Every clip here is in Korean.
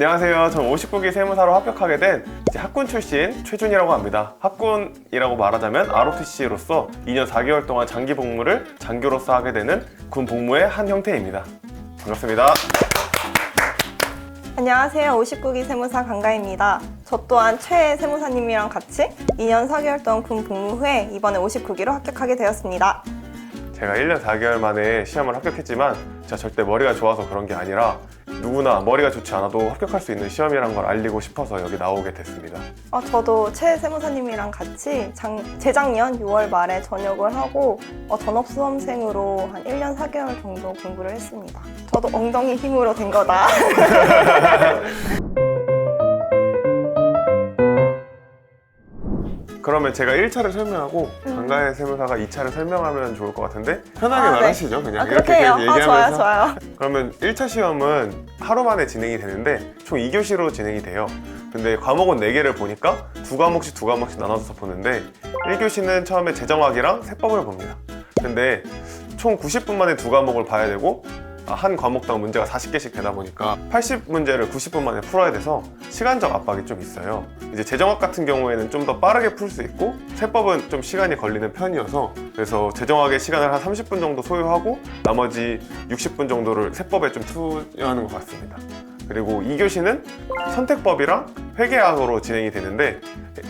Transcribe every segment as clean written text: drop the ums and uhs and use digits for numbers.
안녕하세요. 저는 59기 세무사로 합격하게 된 학군 출신 최준이라고 합니다. 학군이라고 말하자면 ROTC로서 2년 4개월 동안 장기 복무를 장교로서 하게 되는 군 복무의 한 형태입니다. 반갑습니다. 안녕하세요. 59기 세무사 강가입니다. 저 또한 최 세무사님이랑 같이 2년 4개월 동안 군 복무 후에 이번에 59기로 합격하게 되었습니다. 제가 1년 4개월 만에 시험을 합격했지만 제가 절대 머리가 좋아서 그런 게 아니라 누구나 머리가 좋지 않아도 합격할 수 있는 시험이란 걸 알리고 싶어서 여기 나오게 됐습니다. 저도 최 세무사님이랑 같이 재작년 6월 말에 전역을 하고 전업수험생으로 한 1년 4개월 정도 공부를 했습니다. 저도 엉덩이 힘으로 된 거다. 그러면 제가 1차를 설명하고 강가의 세무사가 2차를 설명하면 좋을 것 같은데 편하게 네. 말하시죠. 그냥 그렇게 해요. 얘기하면서. 좋아요. 그러면 1차 시험은 하루 만에 진행이 되는데 총 2교시로 진행이 돼요. 근데 과목은 4개를 보니까 2과목씩 나눠서 보는데 1교시는 처음에 재정학이랑 세법을 봅니다. 근데 총 90분 만에 2과목을 봐야 되고 한 과목당 문제가 40개씩 되다 보니까 80문제를 90분 만에 풀어야 돼서 시간적 압박이 좀 있어요. 이제 재정학 같은 경우에는 좀 더 빠르게 풀 수 있고 세법은 좀 시간이 걸리는 편이어서 그래서 재정학의 시간을 한 30분 정도 소요하고 나머지 60분 정도를 세법에 좀 투여하는 것 같습니다. 그리고 2교시는 선택법이랑 회계학으로 진행이 되는데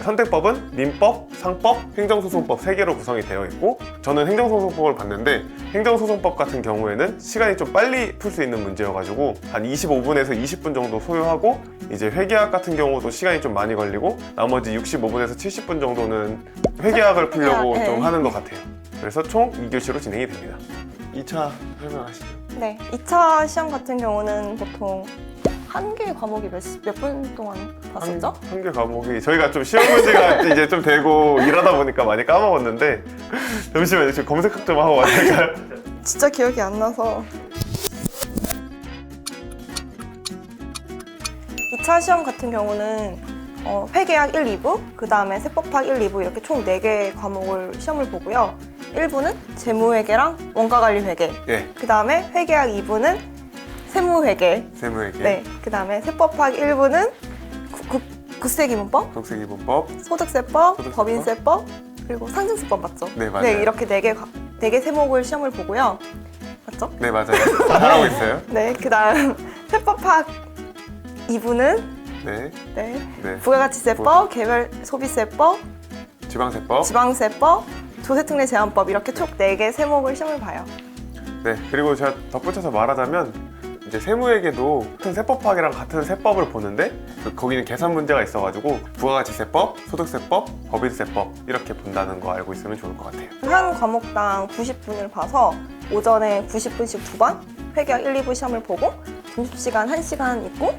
선택법은 민법, 상법, 행정소송법 3개로 구성이 되어 있고 저는 행정소송법을 봤는데 행정소송법 같은 경우에는 시간이 좀 빨리 풀 수 있는 문제여가지고 한 25분에서 20분 정도 소요하고 이제 회계학 같은 경우도 시간이 좀 많이 걸리고 나머지 65분에서 70분 정도는 회계학을 풀려고 좀 하는 것 같아요. 그래서 총 2교시로 진행이 됩니다. 2차 설명하시죠. 네, 2차 시험 같은 경우는 보통 한 개의 과목이 몇 분 동안 봤었죠? 한 개 과목이 저희가 좀 시험 문제가 이제 좀 되고 일하다 보니까 많이 까먹었는데 잠시만요. 지금 검색 좀 하고 왔을까요? 진짜 기억이 안 나서 2차 시험 같은 경우는 회계학 1, 2부, 그 다음에 세법학 1, 2부 이렇게 총 4개의 과목을 시험을 보고요. 1부는 재무회계랑 원가관리회계, 예. 그 다음에 회계학 2부는 세무회계, 세무회계, 그 다음에 세법학 1부는 국세기본법, 국세기본법, 소득세법, 법인세법, 그리고 상증세법 맞죠? 네, 맞아요. 네, 이렇게 4개 세목을 시험을 보고요. 맞죠? 네, 맞아요. 잘하고 있어요. 네, 그 다음 세법학 2부는 네. 부가가치세법, 개별소비세법, 지방세법. 지방세법, 조세특례 제한법 이렇게 총 4개 세목을 시험을 봐요. 네. 그리고 제가 덧붙여서 말하자면 이제 세무회계도 같은 세법학이랑 같은 세법을 보는데 거기는 계산 문제가 있어가지고 부가가치세법, 소득세법, 법인세법 이렇게 본다는 거 알고 있으면 좋을 것 같아요. 한 과목당 90분을 봐서 오전에 90분씩 2번, 회계학 1, 2부 시험을 보고 점심시간 1시간 있고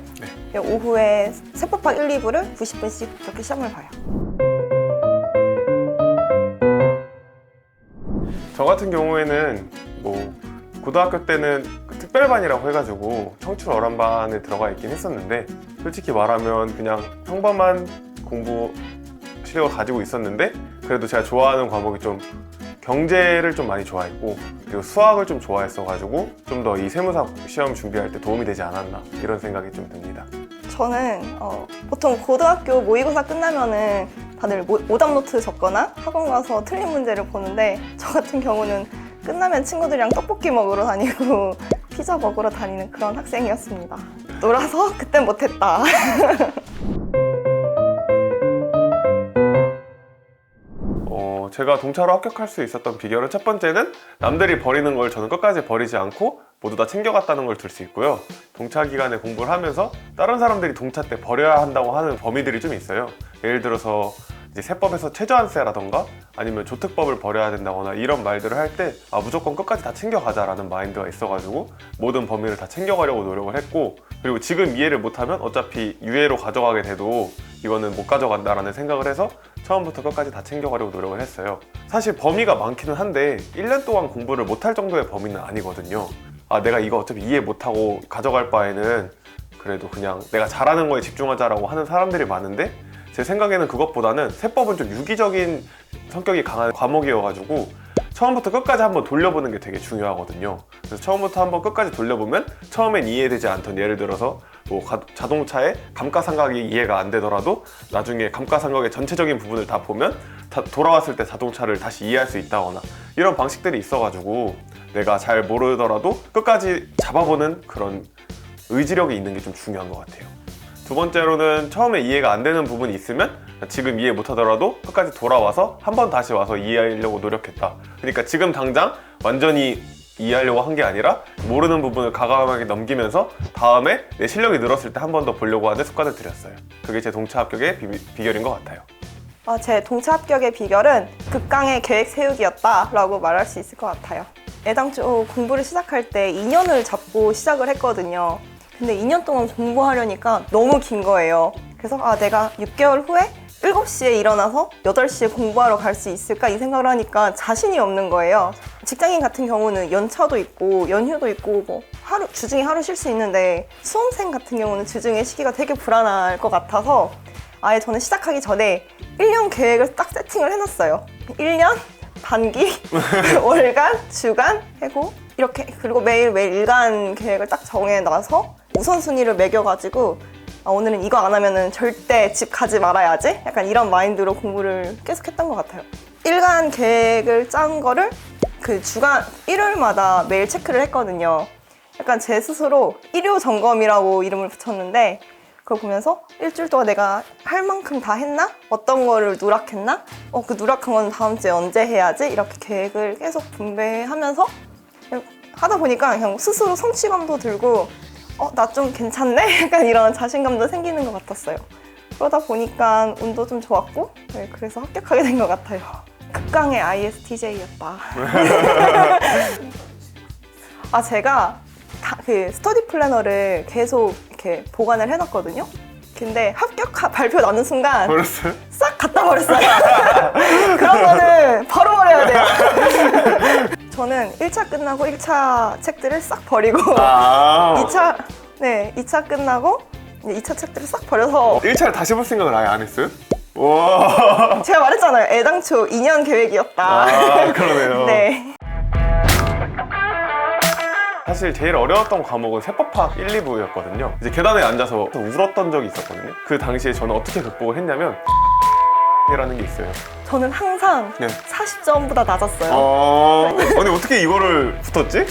오후에 세법학 1, 2부를 90분씩 이렇게 시험을 봐요. 저 같은 경우에는 고등학교 때는 특별반이라고 해가지고 청출 어란반에 들어가 있긴 했었는데 솔직히 말하면 그냥 평범한 공부 실력을 가지고 있었는데 그래도 제가 좋아하는 과목이 좀 경제를 좀 많이 좋아했고 그리고 수학을 좀 좋아했어가지고 좀 더 이 세무사 시험 준비할 때 도움이 되지 않았나 이런 생각이 좀 듭니다. 저는 보통 고등학교 모의고사 끝나면은 다들 오답노트 적거나 학원 가서 틀린 문제를 보는데 저 같은 경우는 끝나면 친구들이랑 떡볶이 먹으러 다니고 피자 먹으러 다니는 그런 학생이었습니다. 놀아서 그땐 못했다. 제가 동차로 합격할 수 있었던 비결은 첫 번째는 남들이 버리는 걸 저는 끝까지 버리지 않고 모두 다 챙겨갔다는 걸 들 수 있고요. 동차 기간에 공부를 하면서 다른 사람들이 동차 때 버려야 한다고 하는 범위들이 좀 있어요. 예를 들어서 이제 세법에서 최저한세라던가 아니면 조특법을 버려야 된다거나 이런 말들을 할 때 무조건 끝까지 다 챙겨가자라는 마인드가 있어가지고 모든 범위를 다 챙겨가려고 노력을 했고 그리고 지금 이해를 못하면 어차피 유예로 가져가게 돼도 이거는 못 가져간다라는 생각을 해서 처음부터 끝까지 다 챙겨가려고 노력을 했어요. 사실 범위가 많기는 한데 1년 동안 공부를 못할 정도의 범위는 아니거든요. 내가 이거 어차피 이해 못하고 가져갈 바에는 그래도 그냥 내가 잘하는 거에 집중하자라고 하는 사람들이 많은데 제 생각에는 그것보다는 세법은 좀 유기적인 성격이 강한 과목이어가지고 처음부터 끝까지 한번 돌려보는 게 되게 중요하거든요. 그래서 처음부터 한번 끝까지 돌려보면 처음엔 이해되지 않던 예를 들어서 뭐 자동차의 감가상각이 이해가 안 되더라도 나중에 감가상각의 전체적인 부분을 다 보면 돌아왔을 때 자동차를 다시 이해할 수 있다거나 이런 방식들이 있어가지고 내가 잘 모르더라도 끝까지 잡아보는 그런 의지력이 있는 게 좀 중요한 것 같아요. 두 번째로는 처음에 이해가 안 되는 부분이 있으면 지금 이해 못하더라도 끝까지 돌아와서 한 번 다시 와서 이해하려고 노력했다. 그러니까 지금 당장 완전히 이해하려고 한 게 아니라 모르는 부분을 과감하게 넘기면서 다음에 내 실력이 늘었을 때 한 번 더 보려고 하는 습관을 들였어요. 그게 제 동차 합격의 비결인 것 같아요. 제 동차 합격의 비결은 극강의 계획 세우기였다라고 말할 수 있을 것 같아요. 애당초 공부를 시작할 때 2년을 잡고 시작을 했거든요. 근데 2년 동안 공부하려니까 너무 긴 거예요. 그래서 내가 6개월 후에 7시에 일어나서 8시에 공부하러 갈 수 있을까 이 생각을 하니까 자신이 없는 거예요. 직장인 같은 경우는 연차도 있고 연휴도 있고 뭐 주중에 하루 쉴 수 있는데 수험생 같은 경우는 주중에 쉬기가 되게 불안할 것 같아서 아예 저는 시작하기 전에 1년 계획을 딱 세팅을 해놨어요. 1년, 반기, 월간, 주간 하고 이렇게 그리고 매일매일 일간 계획을 딱 정해놔서 우선순위를 매겨가지고 오늘은 이거 안 하면은 절대 집 가지 말아야지 약간 이런 마인드로 공부를 계속 했던 것 같아요. 일간 계획을 짠 거를 그 주간 일요일마다 매일 체크를 했거든요. 약간 제 스스로 일요 점검이라고 이름을 붙였는데 그걸 보면서 일주일 동안 내가 할 만큼 다 했나? 어떤 거를 누락했나? 그 누락한 건 다음 주에 언제 해야지? 이렇게 계획을 계속 분배하면서 하다 보니까 그냥 스스로 성취감도 들고 나 좀 괜찮네? 약간 이런 자신감도 생기는 것 같았어요. 그러다 보니까 운도 좀 좋았고 그래서 합격하게 된 것 같아요. 극강의 ISTJ였다. 제가 그 스터디 플래너를 계속 이렇게 보관을 해놨거든요. 근데 합격 발표 나는 순간 버렸어요? 싹 갖다 버렸어요. 그런 거는 바로 버려야 돼요. 저는 1차 끝나고 1차 책들을 싹 버리고 2차 끝나고 2차 책들을 싹 버려서 1차를 다시 볼 생각을 아예 안 했어요? 와. 제가 말했잖아요. 애당초 2년 계획이었다. 그러네요. 네. 사실 제일 어려웠던 과목은 세법학 1, 2부였거든요. 이제 계단에 앉아서 울었던 적이 있었거든요. 그 당시에 저는 어떻게 극복을 했냐면 이라는 게 있어요. 저는 항상 네. 40점보다 낮았어요. 아니 어떻게 이거를 붙었지?